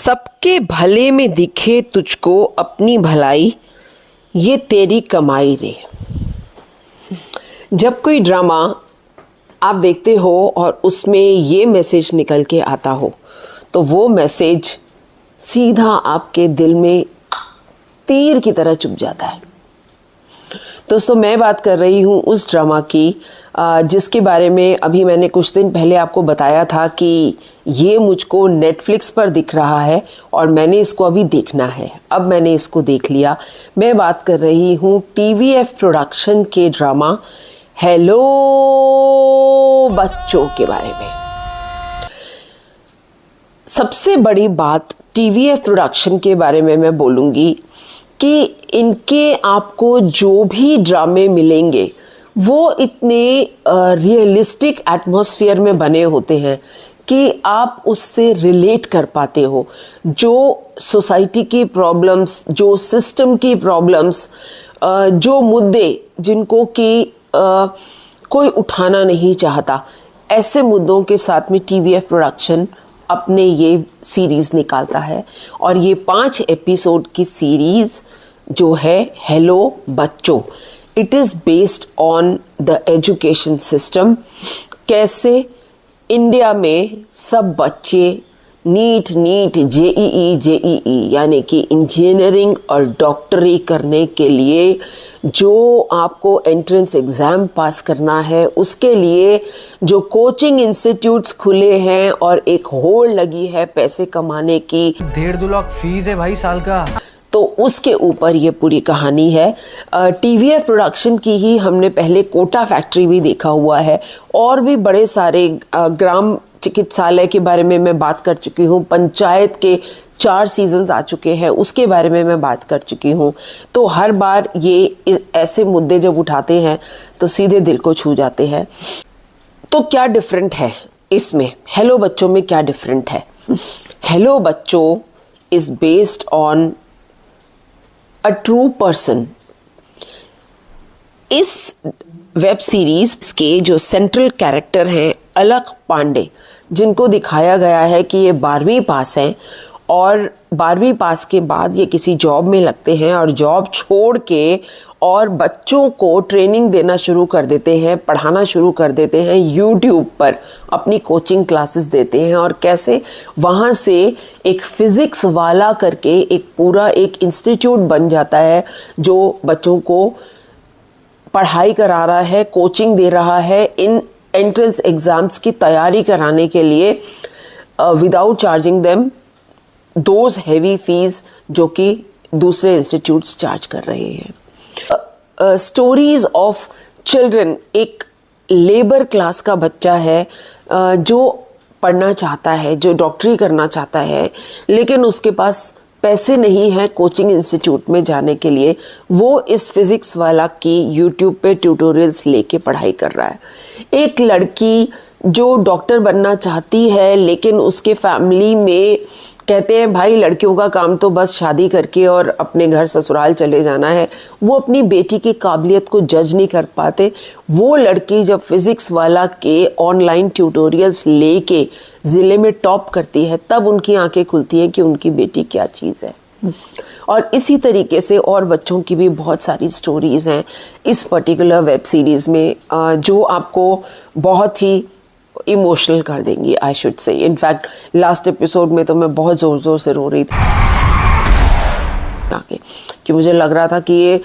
सबके भले में दिखे तुझको अपनी भलाई, ये तेरी कमाई रे। जब कोई ड्रामा आप देखते हो और उसमें ये मैसेज निकल के आता हो तो वो मैसेज सीधा आपके दिल में तीर की तरह चुभ जाता है। दोस्तों, मैं बात कर रही हूँ उस ड्रामा की जिसके बारे में अभी मैंने कुछ दिन पहले आपको बताया था कि ये मुझको नेटफ्लिक्स पर दिख रहा है और मैंने इसको अभी देखना है। अब मैंने इसको देख लिया। मैं बात कर रही हूँ टीवीएफ प्रोडक्शन के ड्रामा हेलो बच्चों के बारे में। सबसे बड़ी बात टीवीएफ प्रोडक्शन के बारे में मैं बोलूँगी कि इनके आपको जो भी ड्रामे मिलेंगे वो इतने रियलिस्टिक एटमॉस्फेयर में बने होते हैं कि आप उससे रिलेट कर पाते हो। जो सोसाइटी की प्रॉब्लम्स, जो सिस्टम की प्रॉब्लम्स, जो मुद्दे जिनको कि कोई उठाना नहीं चाहता, ऐसे मुद्दों के साथ में टीवीएफ प्रोडक्शन अपने ये सीरीज़ निकालता है। और ये 5 एपिसोड की सीरीज़ जो है हेलो बच्चों, it is based on the education system. कैसे इंडिया में सब बच्चे नीट जेईई यानी कि इंजीनियरिंग और डॉक्टरी करने के लिए जो आपको एंट्रेंस एग्ज़ाम पास करना है, उसके लिए जो कोचिंग इंस्टीट्यूट्स खुले हैं और एक होड़ लगी है पैसे कमाने की, 1.5-2 लाख फीस है भाई साल का, तो उसके ऊपर ये पूरी कहानी है। टीवीएफ प्रोडक्शन की ही हमने पहले कोटा फैक्ट्री भी देखा हुआ है और भी बड़े सारे ग्राम चिकित्सालय के बारे में मैं बात कर चुकी हूँ। पंचायत के 4 सीजन्स आ चुके हैं, उसके बारे में मैं बात कर चुकी हूँ। तो हर बार ये ऐसे मुद्दे जब उठाते हैं तो सीधे दिल को छू जाते हैं। तो क्या डिफरेंट है इसमें, हेलो बच्चों में क्या डिफरेंट है? हेलो बच्चों is based on a true person. इस वेब सीरीज के जो सेंट्रल कैरेक्टर हैं अलख पांडे, जिनको दिखाया गया है कि ये 12वीं पास हैं और 12वीं पास के बाद ये किसी जॉब में लगते हैं और जॉब छोड़ के और बच्चों को ट्रेनिंग देना शुरू कर देते हैं, पढ़ाना शुरू कर देते हैं, यूट्यूब पर अपनी कोचिंग क्लासेस देते हैं। और कैसे वहाँ से एक फिज़िक्स वाला करके एक पूरा एक इंस्टीट्यूट बन जाता है जो बच्चों को पढ़ाई करा रहा है, कोचिंग दे रहा है इन एंट्रेंस एग्ज़ाम्स की तैयारी कराने के लिए without charging them those heavy fees जो कि दूसरे इंस्टीट्यूट्स चार्ज कर रहे हैं। स्टोरीज ऑफ चिल्ड्रन, एक लेबर क्लास का बच्चा है जो पढ़ना चाहता है, जो डॉक्टरी करना चाहता है, लेकिन उसके पास पैसे नहीं है कोचिंग इंस्टीट्यूट में जाने के लिए। वो इस फिज़िक्स वाला की यूट्यूब पे ट्यूटोरियल्स लेके पढ़ाई कर रहा है। एक लड़की जो डॉक्टर बनना चाहती है लेकिन उसके फैमिली में कहते हैं भाई लड़कियों का काम तो बस शादी करके और अपने घर ससुराल चले जाना है, वो अपनी बेटी की काबिलियत को जज नहीं कर पाते। वो लड़की जब फिज़िक्स वाला के ऑनलाइन ट्यूटोरियल्स लेके ज़िले में टॉप करती है तब उनकी आंखें खुलती हैं कि उनकी बेटी क्या चीज़ है। और इसी तरीके से और बच्चों की भी बहुत सारी स्टोरीज़ हैं इस पर्टिकुलर वेब सीरीज़ में जो आपको बहुत ही इमोशनल कर देंगी, I should say. In fact last episode में तो मैं बहुत ज़ोर ज़ोर से रो रही थी आके, कि मुझे लग रहा था कि ये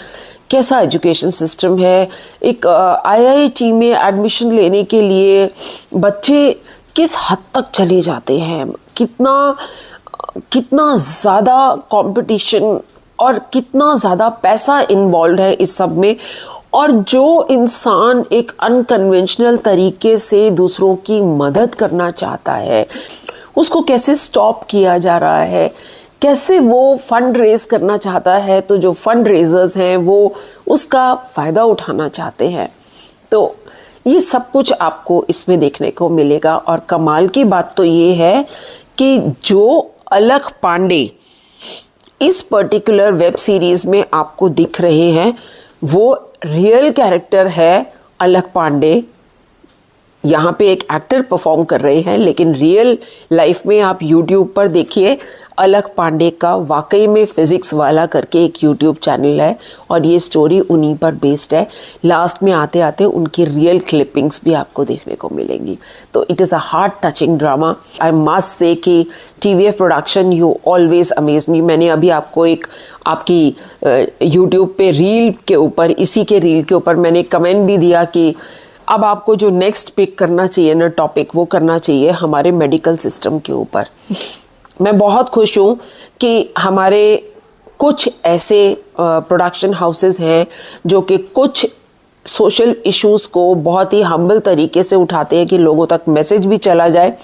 कैसा एजुकेशन सिस्टम है। एक आईआईटी में एडमिशन लेने के लिए बच्चे किस हद तक चले जाते हैं, कितना ज़्यादा कंपटीशन और कितना ज़्यादा पैसा इन्वॉल्व है इस सब में। और जो इंसान एक अनकन्वेंशनल तरीके से दूसरों की मदद करना चाहता है उसको कैसे स्टॉप किया जा रहा है, कैसे वो फंड रेज करना चाहता है तो जो फंड रेजर्स हैं वो उसका फ़ायदा उठाना चाहते हैं। तो ये सब कुछ आपको इसमें देखने को मिलेगा। और कमाल की बात तो ये है कि जो अलख पांडे इस पर्टिकुलर वेब सीरीज़ में आपको दिख रहे हैं वो रियल कैरेक्टर है अलख पांडे यहाँ पे एक एक्टर परफॉर्म कर रहे हैं, लेकिन रियल लाइफ में आप यूट्यूब पर देखिए, अलख पांडे का वाकई में फिजिक्स वाला करके एक यूट्यूब चैनल है और ये स्टोरी उन्हीं पर बेस्ड है। लास्ट में आते आते उनकी रियल क्लिपिंग्स भी आपको देखने को मिलेंगी। तो it is a heart touching drama. I must say कि TVF production, you always amaze me. मैंने अभी आपको एक आपकी यूट्यूब पे रील के ऊपर, इसी के रील के ऊपर मैंने कमेंट भी दिया कि अब आपको जो नेक्स्ट पिक करना चाहिए ना टॉपिक, वो करना चाहिए हमारे मेडिकल सिस्टम के ऊपर। मैं बहुत खुश हूँ कि हमारे कुछ ऐसे प्रोडक्शन हाउसेस हैं जो कि कुछ सोशल इश्यूज़ को बहुत ही हम्बल तरीके से उठाते हैं कि लोगों तक मैसेज भी चला जाए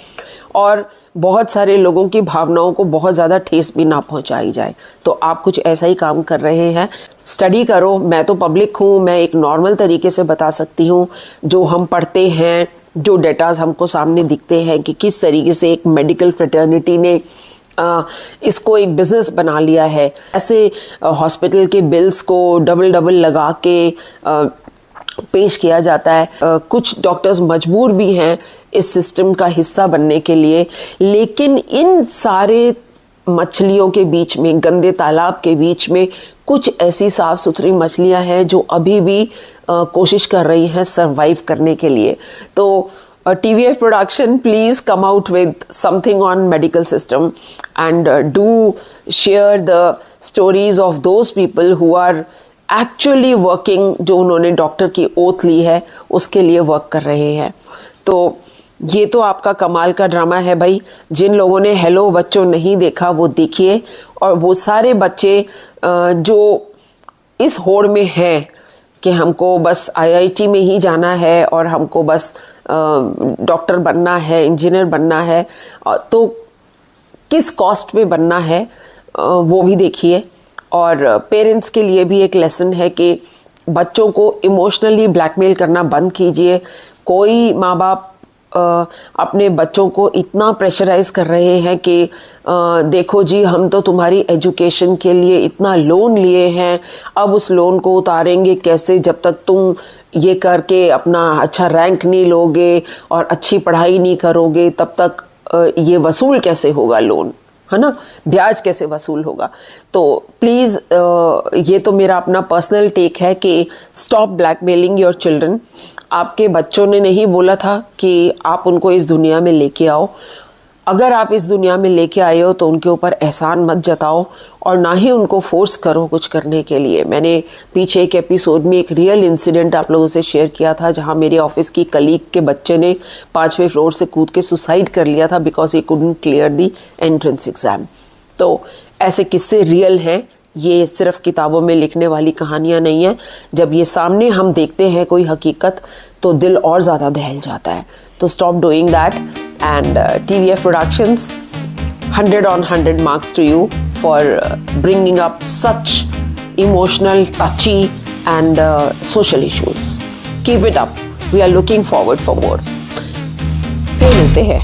और बहुत सारे लोगों की भावनाओं को बहुत ज़्यादा ठेस भी ना पहुंचाई जाए। तो आप कुछ ऐसा ही काम कर रहे हैं। स्टडी करो। मैं तो पब्लिक हूँ, मैं एक नॉर्मल तरीके से बता सकती हूँ जो हम पढ़ते हैं, जो डेटाज हमको सामने दिखते हैं कि किस तरीके से एक मेडिकल फ्रेटर्निटी ने इसको एक बिज़नेस बना लिया है। ऐसे हॉस्पिटल के बिल्स को डबल लगा के पेश किया जाता है। कुछ डॉक्टर्स मजबूर भी हैं इस सिस्टम का हिस्सा बनने के लिए, लेकिन इन सारे मछलियों के बीच में, गंदे तालाब के बीच में कुछ ऐसी साफ सुथरी मछलियां हैं जो अभी भी कोशिश कर रही हैं सरवाइव करने के लिए। तो TVF production, please come out with something on medical system and do share the stories of those people who are actually working, जो उन्होंने डॉक्टर की ओथ ली है उसके लिए वर्क कर रहे हैं। तो ये तो आपका कमाल का ड्रामा है भाई। जिन लोगों ने हेलो बच्चों नहीं देखा वो देखिए, और वो सारे बच्चे जो इस होड़ में हैं कि हमको बस IIT में ही जाना है और हमको बस डॉक्टर बनना है, इंजीनियर बनना है, तो किस कॉस्ट में बनना है वो भी देखिए। और पेरेंट्स के लिए भी एक लेसन है कि बच्चों को इमोशनली ब्लैकमेल करना बंद कीजिए। कोई माँ बाप अपने बच्चों को इतना प्रेशराइज कर रहे हैं कि देखो जी, हम तो तुम्हारी एजुकेशन के लिए इतना लोन लिए हैं, अब उस लोन को उतारेंगे कैसे जब तक तुम ये करके अपना अच्छा रैंक नहीं लोगे और अच्छी पढ़ाई नहीं करोगे, तब तक ये वसूल कैसे होगा लोन, है ना, ब्याज कैसे वसूल होगा। तो प्लीज़ ये तो मेरा अपना पर्सनल टेक है कि स्टॉप ब्लैकमेलिंग योर चिल्ड्रन। आपके बच्चों ने नहीं बोला था कि आप उनको इस दुनिया में लेके आओ। अगर आप इस दुनिया में लेके आए हो तो उनके ऊपर एहसान मत जताओ और ना ही उनको फोर्स करो कुछ करने के लिए। मैंने पीछे एक एपिसोड में एक रियल इंसिडेंट आप लोगों से शेयर किया था जहां मेरे ऑफिस की कलीग के बच्चे ने 5वें फ्लोर से कूद के सुसाइड कर लिया था because he couldn't clear the entrance exam. तो ऐसे किस्से रियल हैं, ये सिर्फ किताबों में लिखने वाली कहानियाँ नहीं हैं। जब ये सामने हम देखते हैं कोई हकीकत तो दिल और ज़्यादा दहल जाता है। तो stop doing that and TVF Productions, 100 on 100 marks to you for bringing up such emotional, touchy and social issues. Keep it up. We are looking forward for more. फिर मिलते हैं।